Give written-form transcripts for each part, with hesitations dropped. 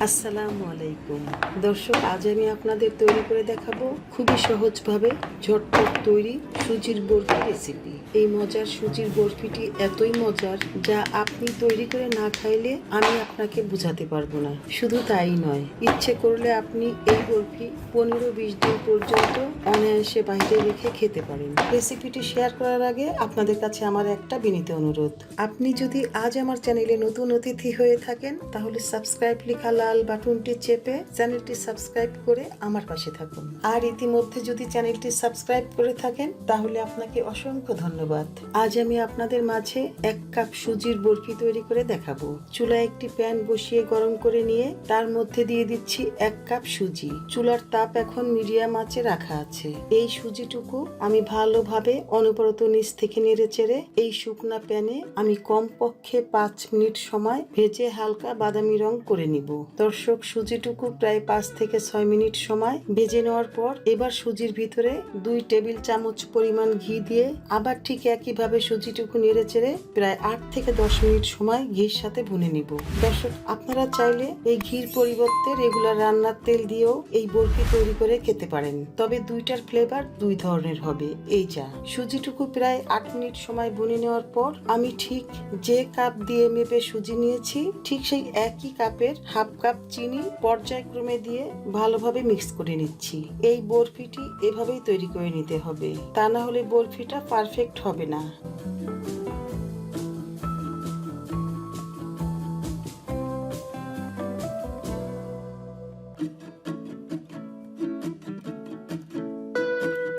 আসসালামু আলাইকুম দর্শক, আজ আমি আপনাদের তৈরি করে দেখাবো খুবই সহজভাবে ঝটপট তৈরি সুজির বরফি রেসিপি। এই মজার সুজির বরফিটি এতই মজার যা আপনি তৈরি করে না খাইলে আমি আপনাকে বোঝাতে পারবো না। শুধু তাই নয়, ইচ্ছে করলে আপনি এই বরফি 15-20 দিন পর্যন্ত অনায়াসে বাইরে রেখে খেতে পারেন। রেসিপিটি শেয়ার করার আগে আপনাদের কাছে আমার একটা বিনীত অনুরোধ, আপনি যদি আজ আমার চ্যানেলে নতুন অতিথি হয়ে থাকেন তাহলে সাবস্ক্রাইব লেখা লাল বাটনটি চেপে চ্যানেলটি সাবস্ক্রাইব করে আমার পাশে থাকুন। আর ইতিমধ্যে যদি চ্যানেলটি সাবস্ক্রাইব করে থাকেন তাহলে আপনাকে অসংখ্য ধন্যবাদ। আজ আমি আপনাদের মাঝে 1 কাপ সুজির বরফি তৈরি করে দেখাবো। চুলায় একটি প্যান বসিয়ে গরম করে নিয়ে তার মধ্যে দিয়ে দিচ্ছি 1 কাপ সুজি। চুলার তাপ এখন মিডিয়াম আঁচে রাখা আছে। এই সুজিটুকু আমি ভালোভাবে অনবরত নিচ থেকে নেড়ে চেড়ে এই শুকনা প্যানে আমি কমপক্ষে 5 মিনিট সময় ভেজে হালকা বাদামি রং করে নিব। দর্শক, সুজিটুকু প্রায় 5 থেকে 6 মিনিট সময় ভেজে নেওয়ার পর এবার সুজির ভিতরে 2 টেবিল চামচ পরিমাণ ঘি দিয়ে আবার ঠিক একইভাবে সুজিটুকু নেড়ে চেড়ে প্রায় 8 থেকে 10 মিনিট সময় ঘির সাথে ভুনে নিব। দর্শক, আপনারা চাইলে এই ঘির পরিবর্তে রেগুলার রান্নার তেল দিয়েও এই বরফি তৈরি করে খেতে পারেন, তবে দুইটার ফ্লেভার 2 ধরনের হবে। এই যা সুজিটুকু প্রায় 8 মিনিট সময় ভুনে নেওয়ার পর আমি ঠিক যে কাপ দিয়ে মেপে সুজি নিয়েছি ঠিক সেই একই কাপের হাফ কাপ চিনি পর্যায়ক্রমে দিয়ে ভালোভাবে মিক্স করে নিচ্ছি। এই বরফিটি এভাবেই তৈরি করে নিতে হবে, তা না হলে বরফিটা পারফেক্ট হবে না।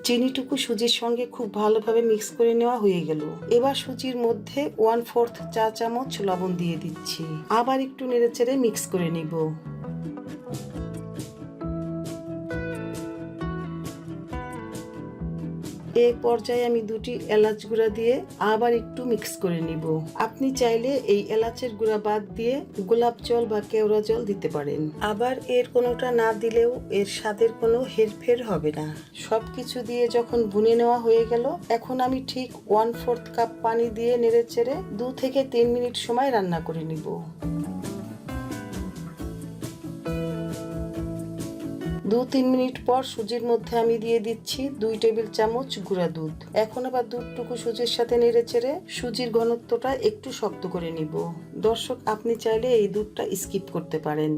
চিনিটুকু সুজির সঙ্গে খুব ভালোভাবে মিক্স করে নেওয়া হয়ে গেল। এবার সুজির মধ্যে 1/4 চা চামচ লবণ দিয়ে দিচ্ছি। আবার একটু নেড়েচেড়ে মিক্স করে নিব। এই পর্যায়ে আমি 2টি এলাচ গুঁড়া দিয়ে আবার একটু মিক্স করে নিব। আপনি চাইলে এই এলাচের গুঁড়া বাদ দিয়ে গোলাপ জল বা কেওড়া জল দিতে পারেন। আবার এর কোনোটা না দিলেও এর স্বাদের কোনো হেরফের হবে না। সবকিছু দিয়ে যখন ভুনে নেওয়া হয়ে গেল, এখন আমি ঠিক 1/4 কাপ পানি দিয়ে নেড়েচেড়ে 2 থেকে 3 মিনিট সময় রান্না করে নিব। 2-3 মিনিট পর সুজির মধ্যে আমি দিয়ে দিচ্ছি 2 টেবিল চামচ গুঁড়া দুধ। এখন আবার দুধটুকু সুজির সাথে নেড়ে চেড়ে সুজির ঘনত্বটা একটু শক্ত করে নিব। দর্শক, আপনি চাইলে এই দুধটা স্কিপ করতে পারেন।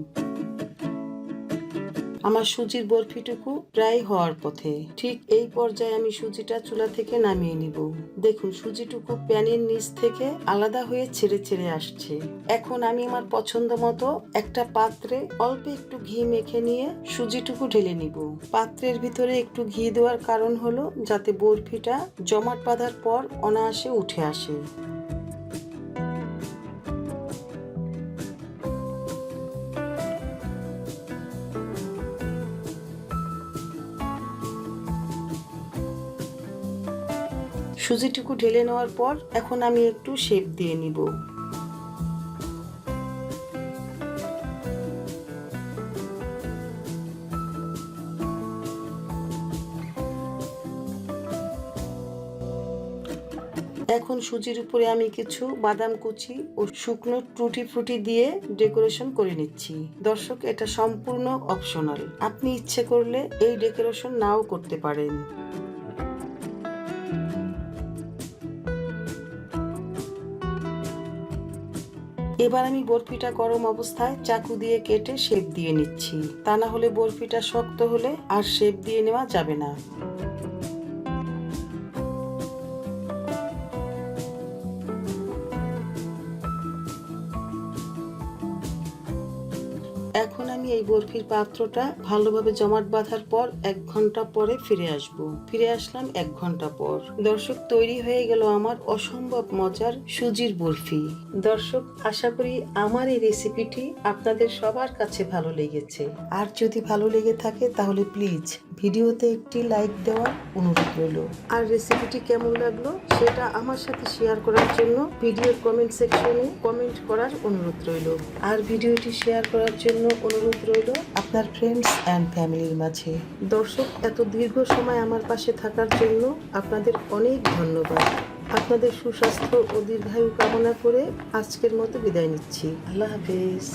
আমার সুজির বরফিটুকু প্রায় হওয়ার পথে। ঠিক এই পর্যায়ে আমি সুজিটা চুলা থেকে নামিয়ে নিব। দেখুন, সুজিটুকু প্যানের নিচ থেকে আলাদা হয়ে ছেড়ে ছেড়ে আসছে। এখন আমি আমার পছন্দ মতো একটা পাত্রে অল্প একটু ঘি মেখে নিয়ে সুজিটুকু ঢেলে নিব। পাত্রের ভিতরে একটু ঘি দেওয়ার কারণ হলো যাতে বরফিটা জমাট বাঁধার পর অনায়াসে উঠে আসে। সুজিটুকু ঢেলে নেওয়ার পর এখন আমি একটু শেপ দিয়ে নিব। এখন সুজির উপরে আমি কিছু বাদাম কুচি ও শুকনো টুটি ফ্রুটি দিয়ে ডেকোরেশন করে নিচ্ছি। দর্শক, এটা সম্পূর্ণ অপশনাল, আপনি ইচ্ছে করলে এই ডেকোরেশন নাও করতে পারেন। এবার আমি বরফিটা গরম অবস্থায় চাকু দিয়ে কেটে শেপ দিয়ে নিচ্ছি, তা না হলে বরফিটা শক্ত হলে আর শেপ দিয়ে নেওয়া যাবে না। এখন আমি এই বরফির পাত্রটা ভালোভাবে জমাট বাঁধার পর 1 ঘন্টা পরে ফিরে আসব। ফিরে আসলাম 1 ঘন্টা পর। দর্শক, তৈরি হয়ে গেল আমার অসম্ভব মজার সুজির বরফি। দর্শক, আশা করি আমার এই রেসিপিটি আপনাদের সবার কাছে ভালো লেগেছে। আর যদি ভালো লেগে থাকে তাহলে প্লিজ ভিডিওতে একটি লাইক দেওয়ার অনুরোধ রইল। আর রেসিপিটি কেমন লাগলো সেটা আমার সাথে শেয়ার করার জন্য ভিডিওর কমেন্ট সেকশনে কমেন্ট করার অনুরোধ রইল। আর ভিডিওটি শেয়ার করার জন্য অনুরোধ রইল আপনার ফ্রেন্ডস অ্যান্ড ফ্যামিলির মাঝে। দর্শক, এত দীর্ঘ সময় আমার পাশে থাকার জন্য আপনাদের অনেক ধন্যবাদ। আপনাদের সুস্বাস্থ্য ও দীর্ঘায়ু কামনা করে আজকের মতো বিদায় নিচ্ছি। আল্লাহ হাফেজ।